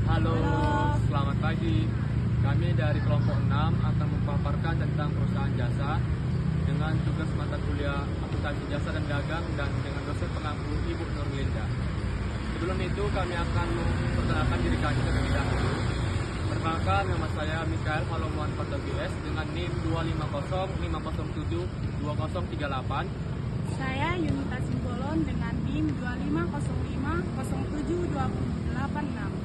Halo, Halo. selamat pagi. Kami dari kelompok 6 akan memaparkan tentang perusahaan jasa dengan tugas mata kuliah akuntansi jasa dan dagang dan dengan dosen pengampu Ibu Nurlinda. Sebelum itu kami akan memperkenalkan diri kami terlebih dahulu. Perkenalkan, nama saya Mikael Malomuan Patogies dengan NIM 250507208. Saya Yunita Simbolon dengan NIM 2505072886.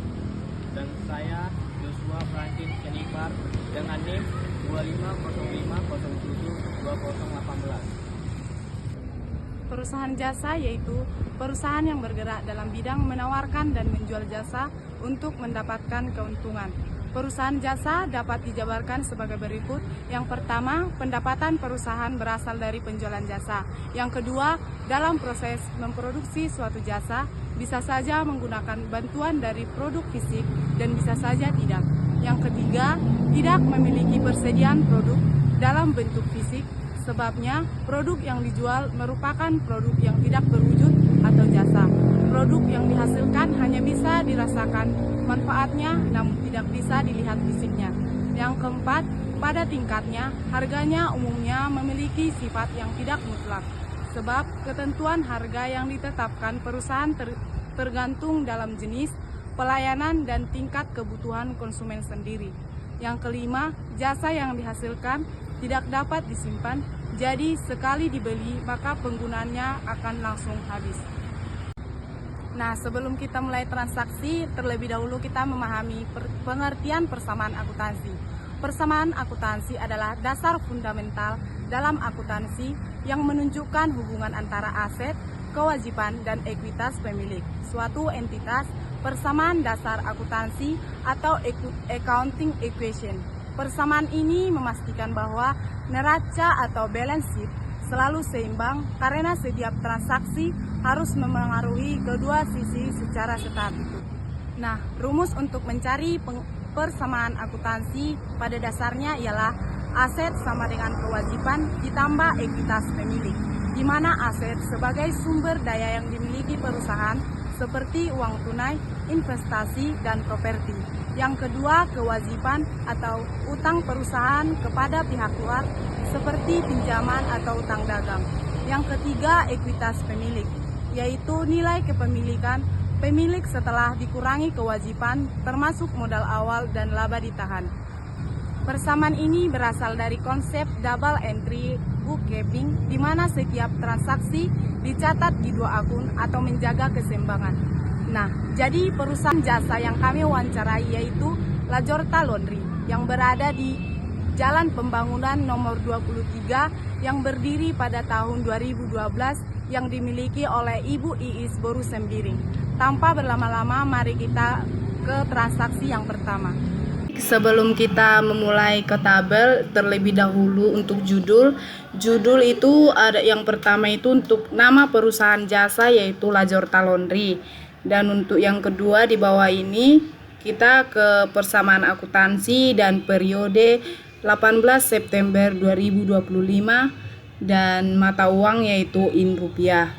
Dan saya Joshua Franklin Jennifer dengan NIM 2505072018. Perusahaan jasa yaitu perusahaan yang bergerak dalam bidang menawarkan dan menjual jasa untuk mendapatkan keuntungan. Perusahaan jasa dapat dijabarkan sebagai berikut. Yang pertama, pendapatan perusahaan berasal dari penjualan jasa. Yang kedua, dalam proses memproduksi suatu jasa, bisa saja menggunakan bantuan dari produk fisik dan bisa saja tidak. Yang ketiga, tidak memiliki persediaan produk dalam bentuk fisik. Sebabnya, produk yang dijual merupakan produk yang tidak berwujud atau jasa. Produk yang dihasilkan hanya bisa dirasakan manfaatnya, namun tidak bisa dilihat fisiknya. Yang keempat, pada tingkatnya, harganya umumnya memiliki sifat yang tidak mutlak. Sebab ketentuan harga yang ditetapkan perusahaan tergantung dalam jenis, pelayanan, dan tingkat kebutuhan konsumen sendiri. Yang kelima, jasa yang dihasilkan tidak dapat disimpan, jadi sekali dibeli maka penggunaannya akan langsung habis. Nah, sebelum kita mulai transaksi, terlebih dahulu kita memahami pengertian persamaan akuntansi. Persamaan akuntansi adalah dasar fundamental dalam akuntansi yang menunjukkan hubungan antara aset, kewajiban, dan ekuitas pemilik suatu entitas. Persamaan dasar akuntansi atau accounting equation. Persamaan ini memastikan bahwa neraca atau balance sheet selalu seimbang karena setiap transaksi harus memengaruhi kedua sisi secara setara. Nah, rumus untuk mencari persamaan akuntansi pada dasarnya ialah aset sama dengan kewajiban ditambah ekuitas pemilik, di mana aset sebagai sumber daya yang dimiliki perusahaan seperti uang tunai, investasi, dan properti. Yang kedua, kewajiban atau utang perusahaan kepada pihak luar seperti pinjaman atau utang dagang. Yang ketiga, ekuitas pemilik, yaitu nilai kepemilikan pemilik setelah dikurangi kewajiban termasuk modal awal dan laba ditahan. Persamaan ini berasal dari konsep double entry bookkeeping, di mana setiap transaksi dicatat di dua akun atau menjaga keseimbangan. Nah, jadi perusahaan jasa yang kami wawancarai yaitu Lajorta Laundry yang berada di Jalan Pembangunan nomor 23 yang berdiri pada tahun 2012 yang dimiliki oleh Ibu Iis Boru Sembiring. Tanpa berlama-lama, mari kita ke transaksi yang pertama. Sebelum kita memulai ke tabel, terlebih dahulu untuk judul itu ada yang pertama itu untuk nama perusahaan jasa yaitu Lajorta Laundry. Dan untuk yang kedua di bawah ini kita ke persamaan akuntansi dan periode 18 September 2025 dan mata uang yaitu in rupiah.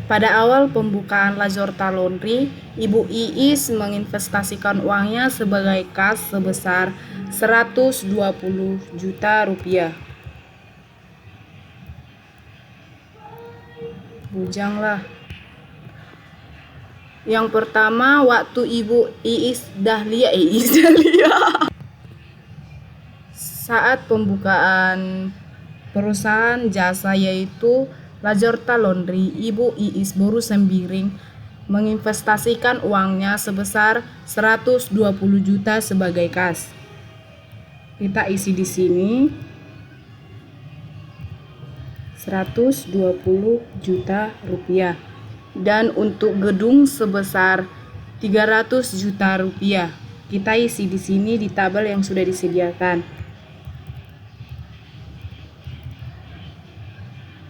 Pada awal pembukaan Lajorta Laundry, Ibu Iis menginvestasikan uangnya sebagai kas sebesar 120 juta rupiah. Bujanglah. Yang pertama, waktu Ibu Iis Dahlia saat pembukaan perusahaan jasa yaitu Lajorta Laundry, Ibu Iis Boru Sembiring menginvestasikan uangnya sebesar 120 juta sebagai kas. Kita isi di sini 120 juta rupiah. Dan untuk gedung sebesar 300 juta rupiah. Kita isi di sini di tabel yang sudah disediakan.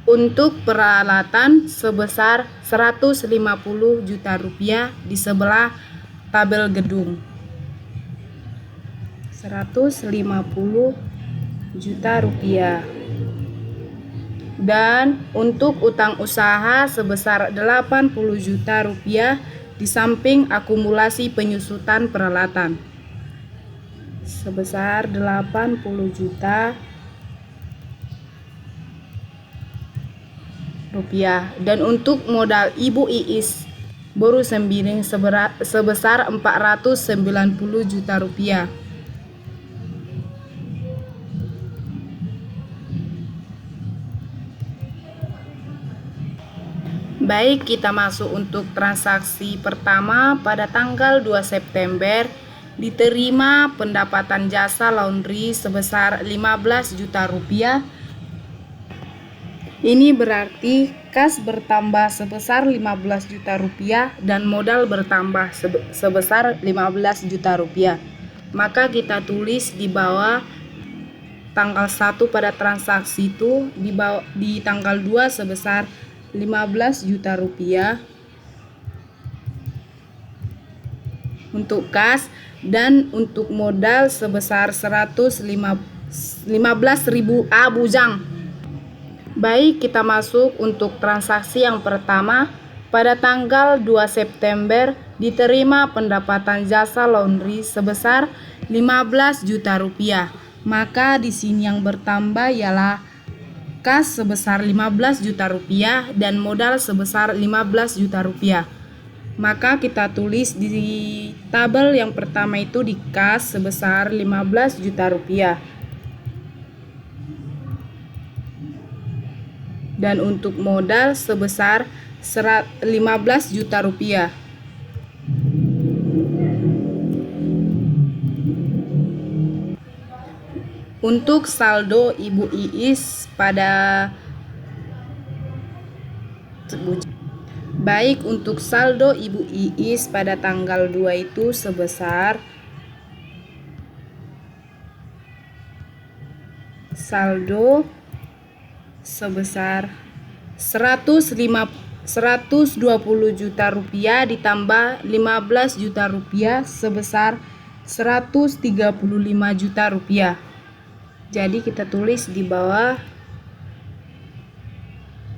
Untuk peralatan sebesar 150 juta rupiah di sebelah tabel gedung. 150 juta rupiah. Dan untuk utang usaha sebesar 80 juta rupiah di samping akumulasi penyusutan peralatan sebesar 80 juta rupiah. Dan untuk modal Ibu Iis boru sembiring sebesar 490 juta rupiah. Baik, kita masuk untuk transaksi pertama. Pada tanggal 2 September diterima pendapatan jasa laundry sebesar 15 juta rupiah. Ini berarti kas bertambah sebesar 15 juta rupiah dan modal bertambah sebesar 15 juta rupiah. Maka kita tulis di bawah tanggal 1 pada transaksi itu, di tanggal 2 sebesar 15 juta rupiah untuk kas, dan untuk modal sebesar 115.000 bujang. Baik, kita masuk untuk transaksi yang pertama. Pada tanggal 2 September diterima pendapatan jasa laundry sebesar 15 juta rupiah. Maka di sini yang bertambah ialah kas sebesar 15 juta rupiah dan modal sebesar 15 juta rupiah. Maka kita tulis di tabel yang pertama itu di kas sebesar 15 juta rupiah. Dan untuk modal sebesar 15 juta rupiah. Untuk saldo Ibu Iis pada baik, untuk saldo Ibu Iis pada tanggal 2 itu sebesar saldo sebesar 120 juta rupiah ditambah 15 juta rupiah sebesar 135 juta rupiah. Jadi kita tulis di bawah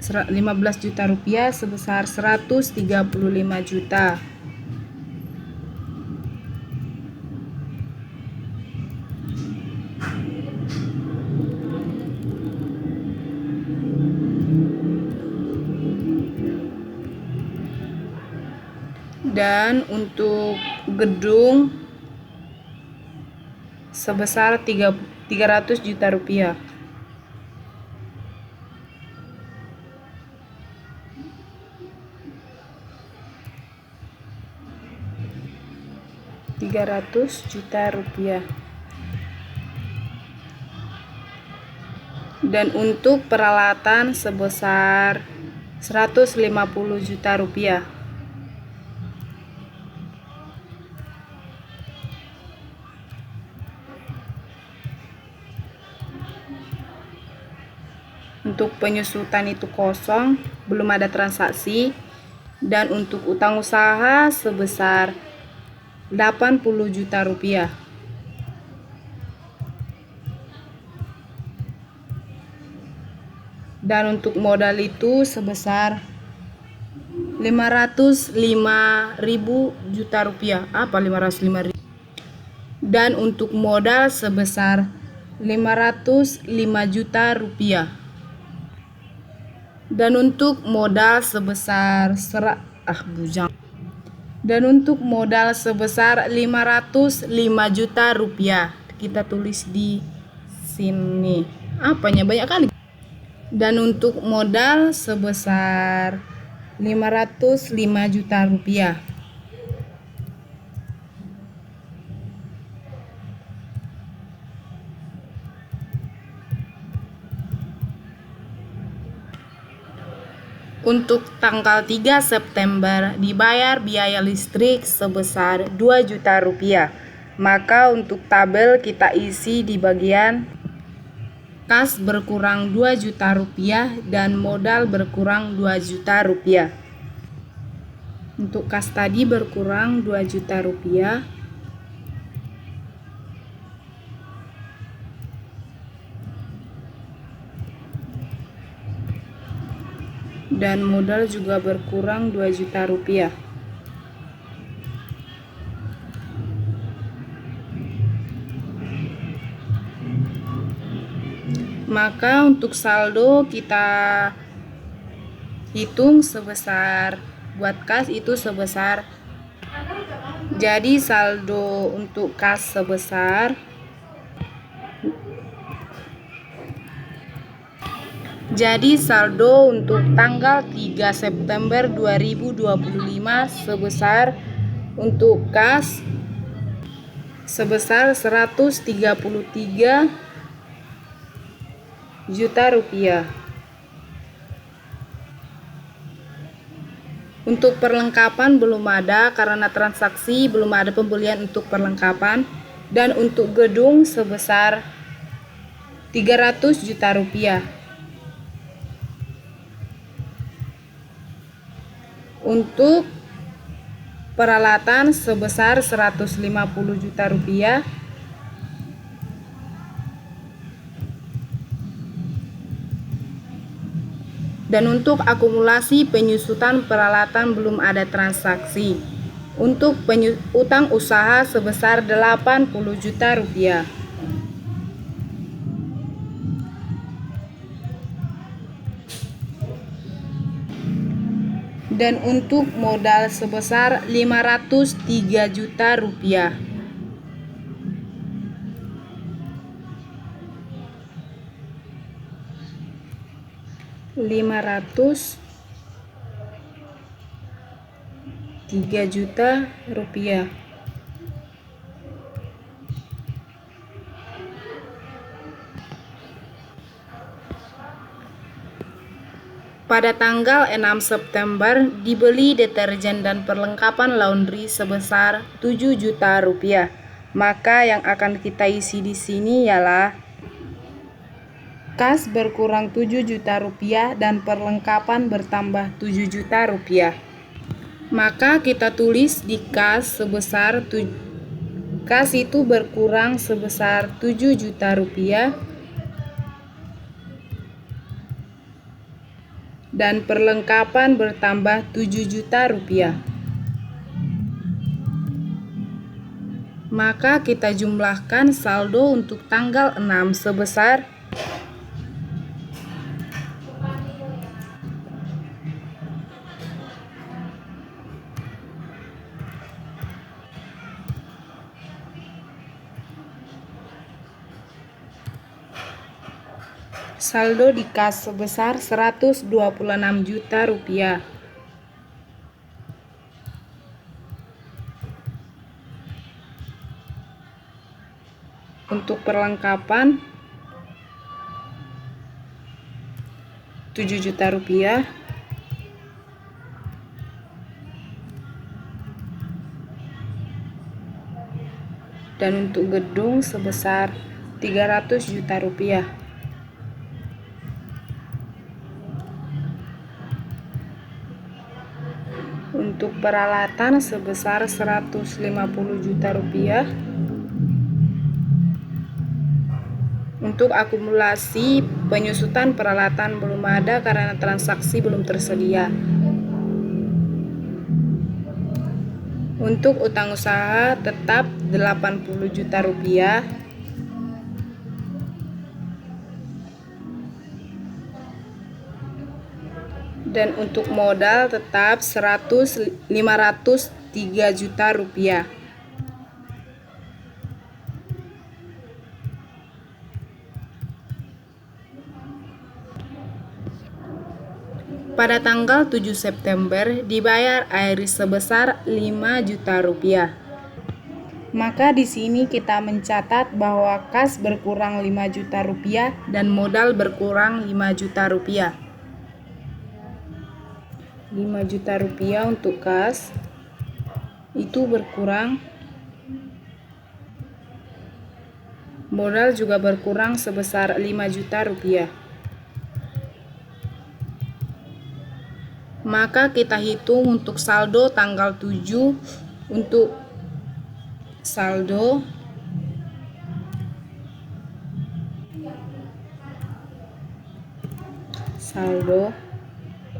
15 juta rupiah sebesar 135 juta. Dan untuk gedung sebesar 300 juta rupiah. Dan untuk peralatan sebesar 150 juta rupiah. Untuk penyusutan itu kosong, belum ada transaksi. Dan untuk utang usaha sebesar 80 juta rupiah. Dan untuk modal itu sebesar 505.000 juta rupiah. Apa 505.000? Dan untuk modal sebesar 505 juta rupiah. Dan untuk modal sebesar Dan untuk modal sebesar 505 juta rupiah. Kita tulis di sini. Apanya banyak kali. Dan untuk modal sebesar 505 juta rupiah. Untuk tanggal 3 September dibayar biaya listrik sebesar 2 juta rupiah. Maka untuk tabel kita isi di bagian kas berkurang 2 juta rupiah dan modal berkurang 2 juta rupiah. Untuk kas tadi berkurang 2 juta rupiah. Dan modal juga berkurang 2 juta rupiah. Maka untuk saldo kita hitung sebesar, buat kas itu sebesar, jadi saldo untuk kas sebesar, jadi saldo untuk tanggal 3 September 2025 sebesar untuk kas sebesar 133 juta rupiah. Untuk perlengkapan belum ada karena transaksi belum ada pembelian untuk perlengkapan, dan untuk gedung sebesar 300 juta rupiah. Untuk peralatan sebesar 150 juta rupiah. Dan untuk akumulasi penyusutan peralatan belum ada transaksi. Untuk utang usaha sebesar 80 juta rupiah. Dan untuk modal sebesar 503 juta rupiah. Rp503 juta rupiah. Pada tanggal 6 September dibeli deterjen dan perlengkapan laundry sebesar 7 juta rupiah. Maka yang akan kita isi di sini ialah kas berkurang 7 juta rupiah dan perlengkapan bertambah 7 juta rupiah. Maka kita tulis di kas sebesar kas itu berkurang sebesar 7 juta rupiah dan perlengkapan bertambah 7 juta rupiah. Maka kita jumlahkan saldo untuk tanggal 6 sebesar saldo di kas sebesar 126 juta rupiah. Untuk perlengkapan 7 juta rupiah. Dan untuk gedung sebesar 300 juta rupiah. Untuk peralatan sebesar 150 juta rupiah. Untuk akumulasi penyusutan peralatan belum ada karena transaksi belum tersedia. Untuk utang usaha tetap 80 juta rupiah. Dan untuk modal tetap 503 juta rupiah. Pada tanggal 7 September dibayar Iris sebesar 5 juta rupiah. Maka di sini kita mencatat bahwa kas berkurang 5 juta rupiah dan modal berkurang 5 juta rupiah. 5 juta rupiah untuk kas itu berkurang, modal juga berkurang sebesar 5 juta rupiah. Maka kita hitung untuk saldo tanggal 7. Untuk saldo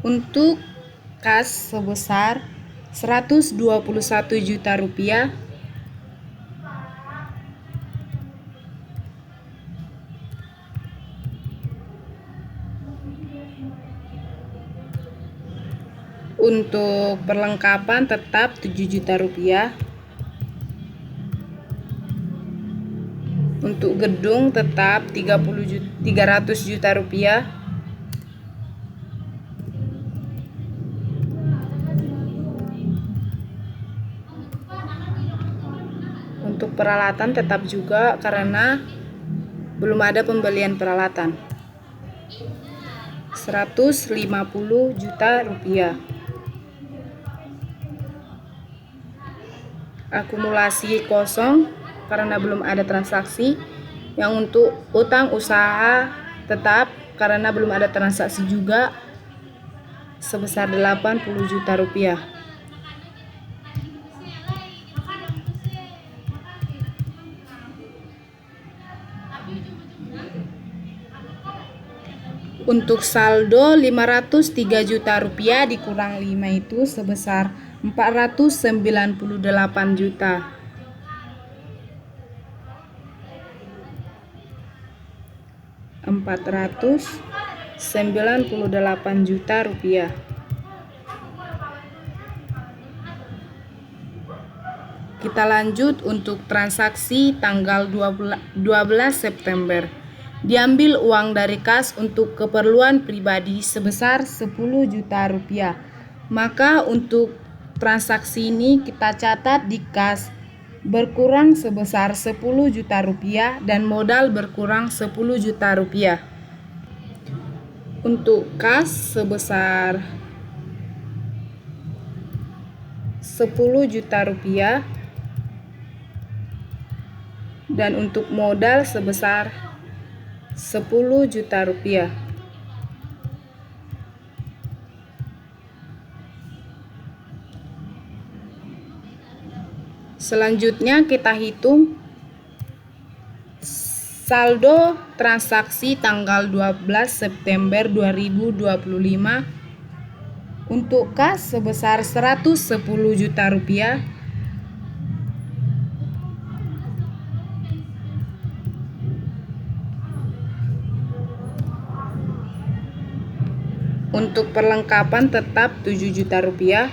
untuk kas sebesar 121 juta rupiah. Untuk perlengkapan tetap 7 juta rupiah. Untuk gedung tetap 300 juta rupiah. Untuk peralatan tetap juga karena belum ada pembelian peralatan. 150 juta rupiah. Akumulasi kosong karena belum ada transaksi. Yang untuk utang usaha tetap karena belum ada transaksi juga sebesar 80 juta rupiah. Untuk saldo 503 juta rupiah dikurang 5 itu sebesar 498 juta. Rp498 juta rupiah. Kita lanjut untuk transaksi tanggal 12 September. Diambil uang dari kas untuk keperluan pribadi sebesar 10 juta rupiah. Maka untuk transaksi ini kita catat di kas berkurang sebesar 10 juta rupiah dan modal berkurang 10 juta rupiah. Untuk kas sebesar 10 juta rupiah dan untuk modal sebesar 10 juta rupiah. Selanjutnya kita hitung saldo transaksi tanggal 12 September 2025 untuk kas sebesar 110 juta rupiah. Untuk perlengkapan tetap 7 juta rupiah.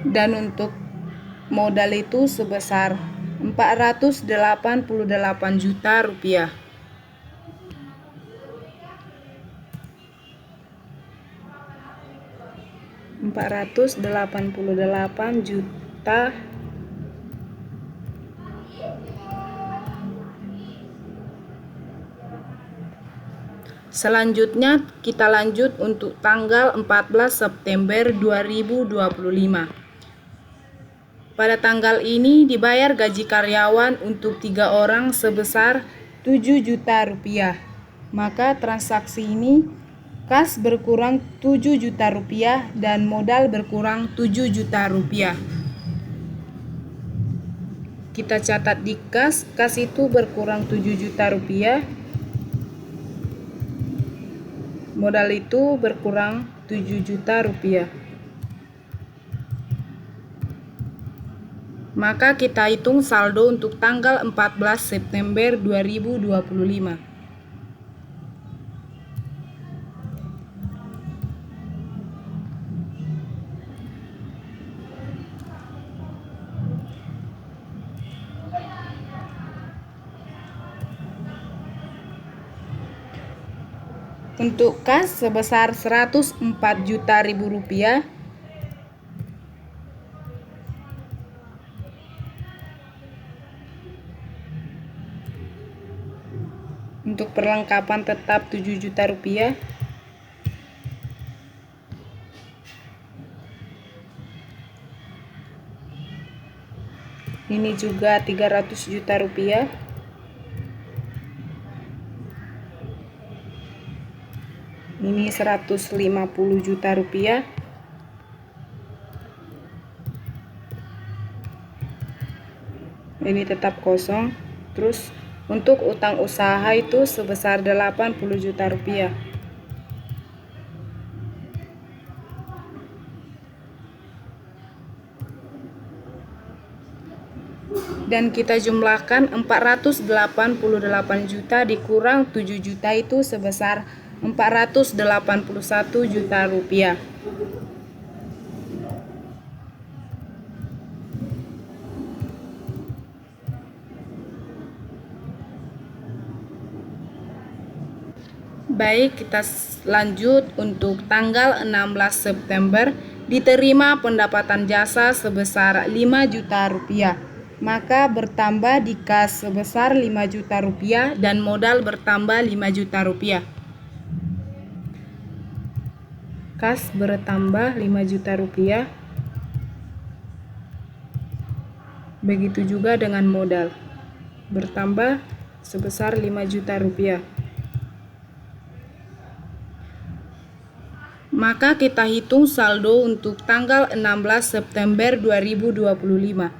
Dan untuk modal itu sebesar 488 juta rupiah. Rp488 juta. Selanjutnya kita lanjut untuk tanggal 14 September 2025. Pada tanggal ini dibayar gaji karyawan untuk 3 orang sebesar 7 juta rupiah. Maka transaksi ini kas berkurang 7 juta rupiah dan modal berkurang 7 juta rupiah. Kita catat di kas itu berkurang 7 juta rupiah. Modal itu berkurang 7 juta rupiah. Maka kita hitung saldo untuk tanggal 14 September 2025. Untuk kas sebesar 104 juta rupiah. Untuk perlengkapan tetap 7 juta rupiah. Ini juga 300 juta rupiah. Ini 150 juta rupiah. Ini tetap kosong. Terus untuk utang usaha itu sebesar 80 juta rupiah. Dan kita jumlahkan 488 juta dikurang 7 juta itu sebesar 481 juta rupiah. Baik, kita lanjut. Untuk tanggal 16 September diterima pendapatan jasa sebesar 5 juta rupiah. Maka bertambah di kas sebesar 5 juta rupiah dan modal bertambah 5 juta rupiah. Kas bertambah 5 juta rupiah. Begitu juga dengan modal bertambah sebesar 5 juta rupiah. Maka kita hitung saldo untuk tanggal 16 September 2025.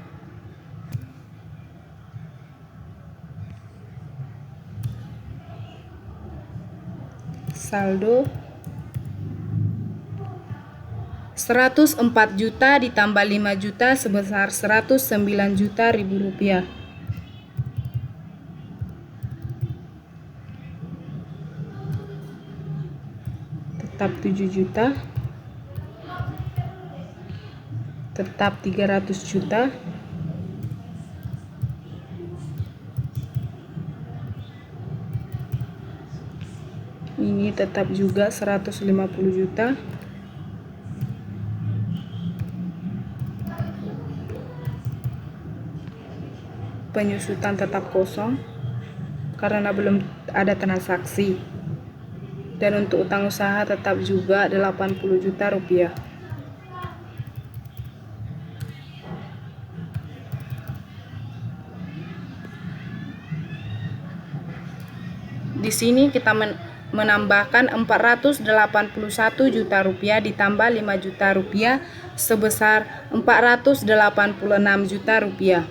Saldo 104 juta ditambah 5 juta sebesar 109 juta ribu rupiah. Tetap 7 juta. Tetap 300 juta. Ini tetap juga 150 juta. Penyusutan tetap kosong karena belum ada transaksi. Dan untuk utang usaha tetap juga 80 juta rupiah. Di sini kita menambahkan 481 juta rupiah ditambah 5 juta rupiah sebesar 486 juta rupiah.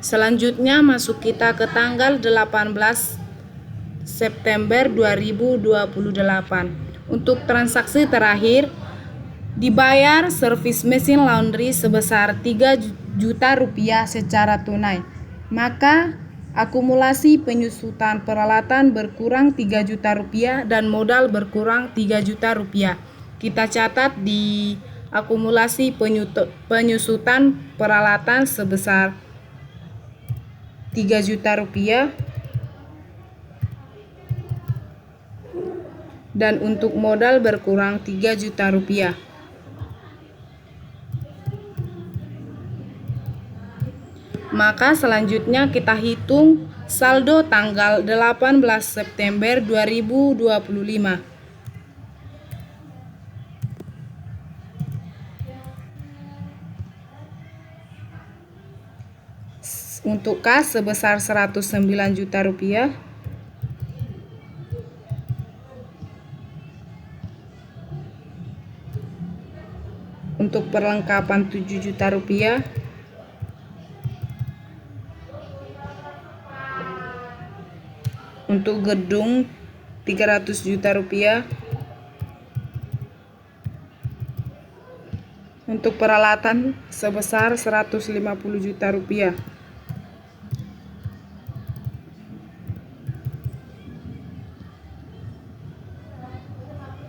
Selanjutnya masuk kita ke tanggal 18 September 2028. Untuk transaksi terakhir dibayar servis mesin laundry sebesar 3 juta rupiah secara tunai. Maka akumulasi penyusutan peralatan berkurang 3 juta rupiah dan modal berkurang 3 juta rupiah. Kita catat di akumulasi penyusutan peralatan sebesar 3 juta rupiah. Dan untuk modal berkurang 3 juta rupiah. Maka selanjutnya kita hitung saldo tanggal 18 September 2025. Untuk kas sebesar 109 juta rupiah. Untuk perlengkapan 7 juta rupiah. Untuk gedung 300 juta rupiah. Untuk peralatan sebesar 150 juta rupiah.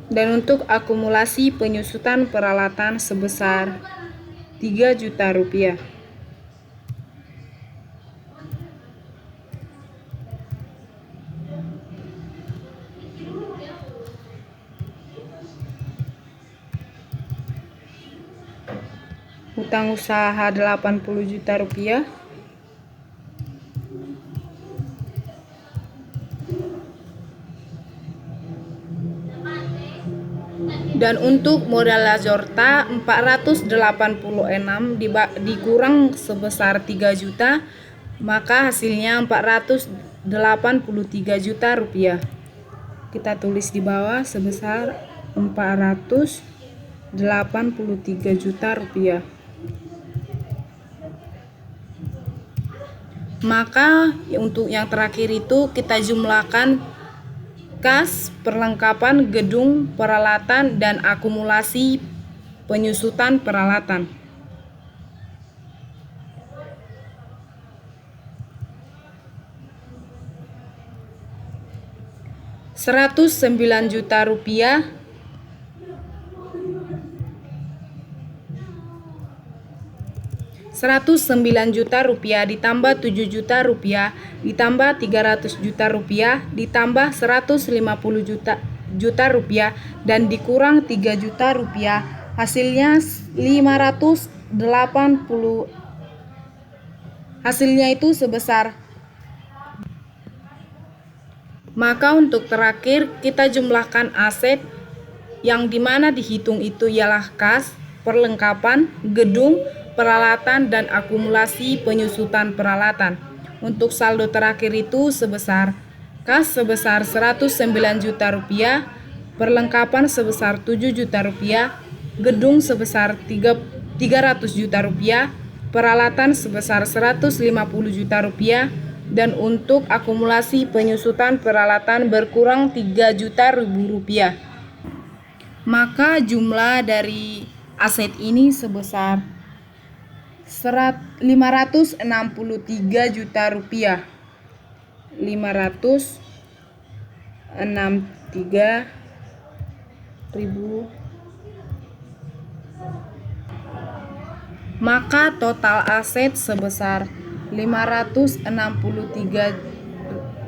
Dan untuk akumulasi penyusutan peralatan sebesar 3 juta rupiah. Utang usaha 80 juta rupiah. Dan untuk modal Lazorta 486 dikurang sebesar 3 juta, maka hasilnya 483 juta rupiah. Kita tulis di bawah sebesar 483 juta rupiah. Maka untuk yang terakhir itu kita jumlahkan kas, perlengkapan, gedung, peralatan, dan akumulasi penyusutan peralatan. Rp109 juta rupiah. Rp109 juta rupiah ditambah 7 juta rupiah ditambah 300 juta rupiah ditambah 150 juta rupiah dan dikurang 3 juta rupiah, hasilnya 580. Hasilnya itu sebesar. Maka untuk terakhir kita jumlahkan aset yang dimana dihitung itu ialah kas, perlengkapan, gedung, peralatan, dan akumulasi penyusutan peralatan. Untuk saldo terakhir itu sebesar kas sebesar 109 juta rupiah, perlengkapan sebesar 7 juta rupiah, gedung sebesar 300 juta rupiah, peralatan sebesar 150 juta rupiah, dan untuk akumulasi penyusutan peralatan berkurang 3 juta rupiah. Maka jumlah dari aset ini sebesar 563 juta rupiah. 563.000. Maka total aset sebesar 563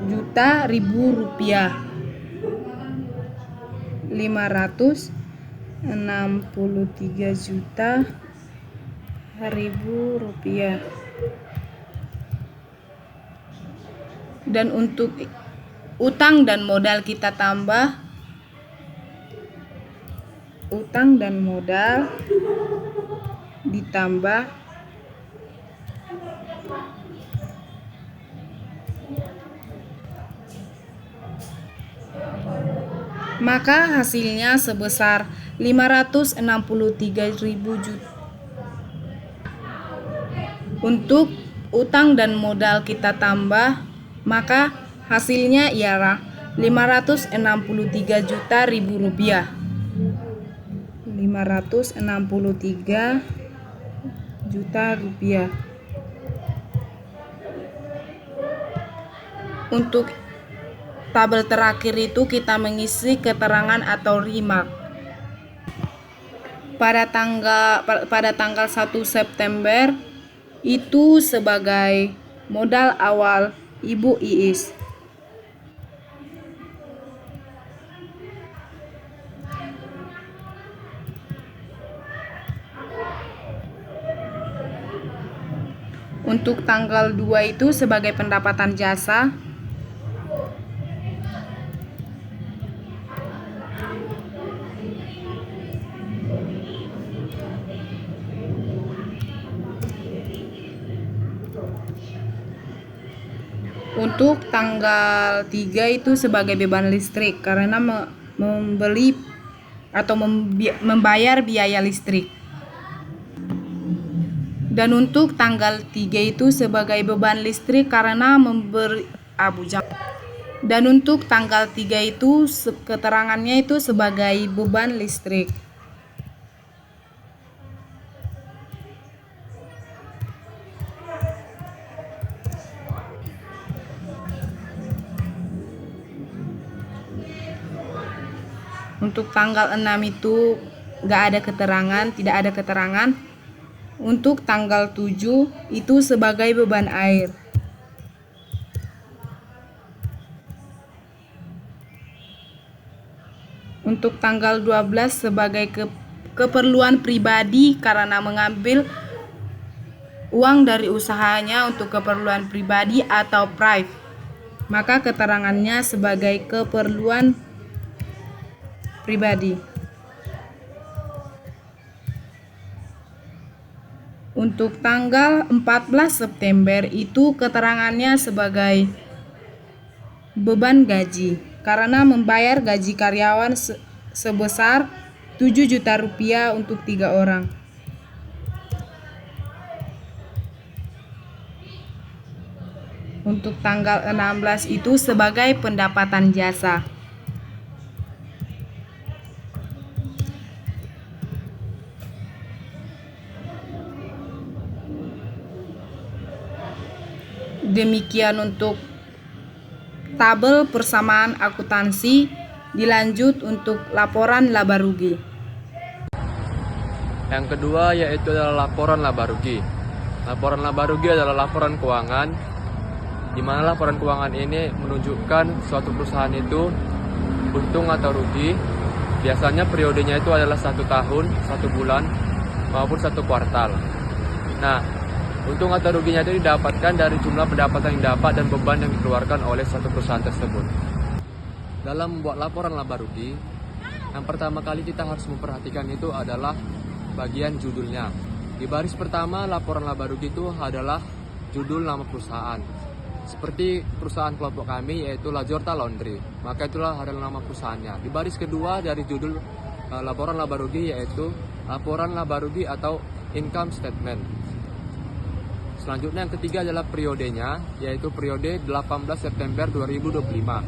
juta rupiah. 563 juta rupiah. Dan untuk utang dan modal kita tambah. Utang dan modal ditambah maka hasilnya sebesar 563.000 juta. Untuk utang dan modal kita tambah, maka hasilnya ialah 563 juta rupiah. 563 juta rupiah. Untuk tabel terakhir itu kita mengisi keterangan atau remark. Pada tanggal 1 September itu sebagai modal awal Ibu Iis. Untuk tanggal 2 itu sebagai pendapatan jasa. Untuk tanggal 3 itu sebagai beban listrik karena membeli atau membayar biaya listrik. Dan untuk tanggal 3 itu sebagai beban listrik karena Dan untuk tanggal 3 itu keterangannya itu sebagai beban listrik. Untuk tanggal 6 itu tidak ada keterangan. Untuk tanggal 7 itu sebagai beban air. Untuk tanggal 12 sebagai keperluan pribadi karena mengambil uang dari usahanya untuk keperluan pribadi atau private. Maka keterangannya sebagai keperluan pribadi. Untuk tanggal 14 September itu keterangannya sebagai beban gaji karena membayar gaji karyawan sebesar 7 juta rupiah untuk 3 orang. Untuk tanggal 16 itu sebagai pendapatan jasa. Demikian untuk tabel persamaan akuntansi. Dilanjut untuk laporan laba rugi. Yang kedua yaitu adalah laporan laba rugi. Laporan laba rugi adalah laporan keuangan, di mana laporan keuangan ini menunjukkan suatu perusahaan itu untung atau rugi. Biasanya periodenya itu adalah 1 tahun, 1 bulan, maupun 1 kuartal. Nah, untung atau ruginya itu didapatkan dari jumlah pendapatan yang dapat dan beban yang dikeluarkan oleh suatu perusahaan tersebut. Dalam membuat laporan laba rugi, yang pertama kali kita harus memperhatikan itu adalah bagian judulnya. Di baris pertama, laporan laba rugi itu adalah judul nama perusahaan. Seperti perusahaan kelompok kami yaitu Lajorta Laundry, maka itulah adalah nama perusahaannya. Di baris kedua dari judul laporan laba rugi yaitu laporan laba rugi atau income statement. Selanjutnya yang ketiga adalah periodenya, yaitu periode 18 September 2025.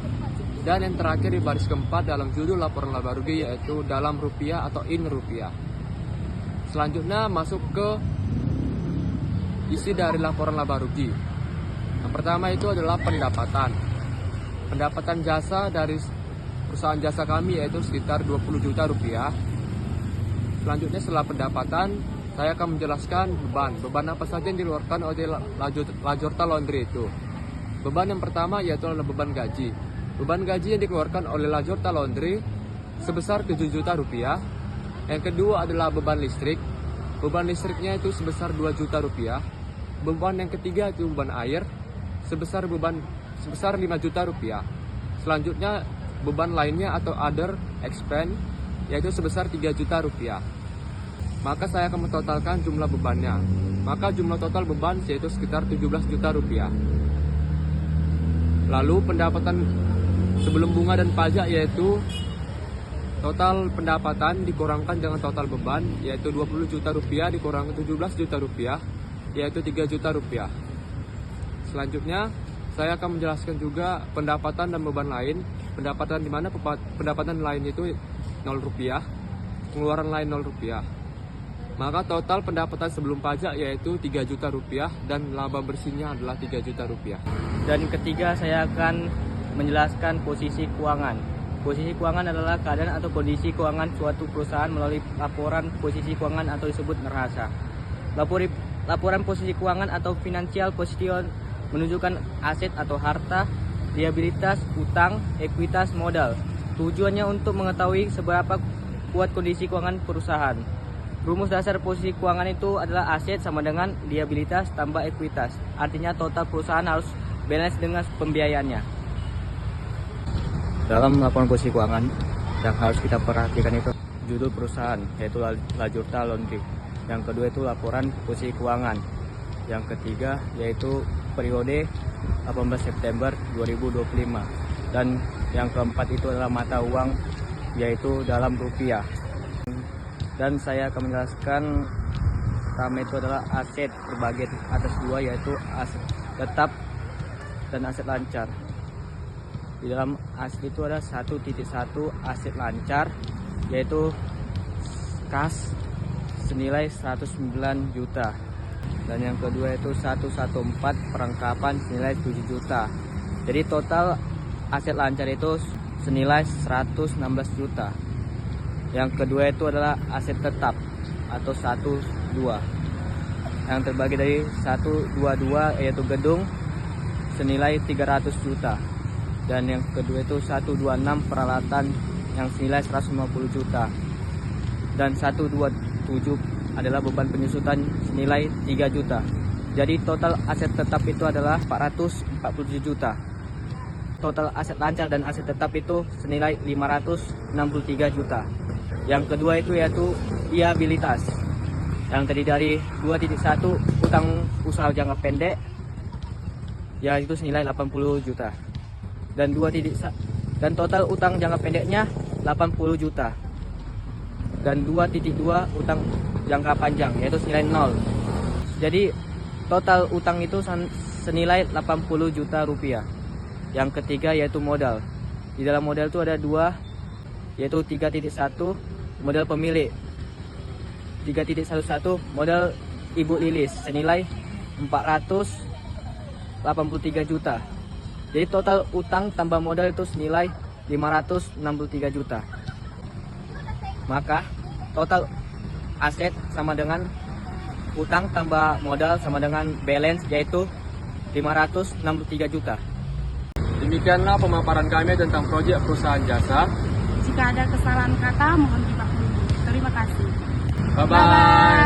Dan yang terakhir di baris keempat dalam judul laporan laba rugi yaitu dalam rupiah atau in rupiah. Selanjutnya masuk ke isi dari laporan laba rugi. Yang pertama itu adalah pendapatan. Pendapatan jasa dari perusahaan jasa kami yaitu sekitar 20 juta rupiah. Selanjutnya setelah pendapatan, saya akan menjelaskan beban apa saja yang dikeluarkan oleh Lajorta Laundry itu. Beban yang pertama yaitu adalah beban gaji. Beban gaji yang dikeluarkan oleh Lajorta Laundry sebesar 7 juta rupiah. Yang kedua adalah beban listrik. Beban listriknya itu sebesar 2 juta rupiah. Beban yang ketiga itu beban air sebesar 5 juta rupiah. Selanjutnya beban lainnya atau other expense yaitu sebesar 3 juta rupiah. Maka saya akan mentotalkan jumlah bebannya. Maka jumlah total beban yaitu sekitar 17 juta rupiah. Lalu pendapatan sebelum bunga dan pajak yaitu total pendapatan dikurangkan dengan total beban yaitu 20 juta rupiah dikurangkan 17 juta rupiah yaitu 3 juta rupiah. Selanjutnya saya akan menjelaskan juga pendapatan dan beban lain. Pendapatan di mana pendapatan lain itu 0 rupiah, pengeluaran lain 0 rupiah. Maka total pendapatan sebelum pajak yaitu 3 juta rupiah dan laba bersihnya adalah 3 juta rupiah. Dan ketiga, saya akan menjelaskan posisi keuangan. Posisi keuangan adalah keadaan atau kondisi keuangan suatu perusahaan melalui laporan posisi keuangan atau disebut neraca. Laporan posisi keuangan atau financial position menunjukkan aset atau harta, liabilitas, utang, ekuitas, modal. Tujuannya untuk mengetahui seberapa kuat kondisi keuangan perusahaan. Rumus dasar posisi keuangan itu adalah aset sama dengan liabilitas tambah ekuitas. Artinya total perusahaan harus balance dengan pembiayaannya. Dalam laporan posisi keuangan yang harus kita perhatikan itu judul perusahaan yaitu Lajorta Laundry. Yang kedua itu laporan posisi keuangan. Yang ketiga yaitu periode 18 September 2025. Dan yang keempat itu adalah mata uang yaitu dalam rupiah. Dan saya akan menjelaskan pertama itu adalah aset terbagi atas dua yaitu aset tetap dan aset lancar. Di dalam aset itu ada 1.1 aset lancar yaitu kas senilai 109 juta. Dan yang kedua itu 114 perlengkapan senilai 7 juta. Jadi total aset lancar itu senilai 116 juta. Yang kedua itu adalah aset tetap atau 12. Yang terbagi dari 122 yaitu gedung senilai 300 juta. Dan yang kedua itu 126 peralatan yang senilai 150 juta. Dan 127 adalah beban penyusutan senilai 3 juta. Jadi total aset tetap itu adalah 447 juta. Total aset lancar dan aset tetap itu senilai 563 juta. Yang kedua itu yaitu liabilitas. yang terdiri dari 2.1 utang usaha jangka pendek yaitu senilai 80 juta dan dan total utang jangka pendeknya 80 juta dan 2.2 utang jangka panjang yaitu senilai 0. Jadi total utang itu senilai 80 juta rupiah. Yang ketiga yaitu modal. Di dalam modal itu ada dua, yaitu 3.1 modal pemilik, 3.11 modal Ibu Lilis senilai 483 juta. Jadi total utang tambah modal itu senilai 563 juta. Maka total aset sama dengan utang tambah modal sama dengan balance yaitu 563 juta. Demikianlah pemaparan kami tentang proyek perusahaan jasa. Jika ada kesalahan kata, mohon dimaklumi. Terima kasih. Bye-bye.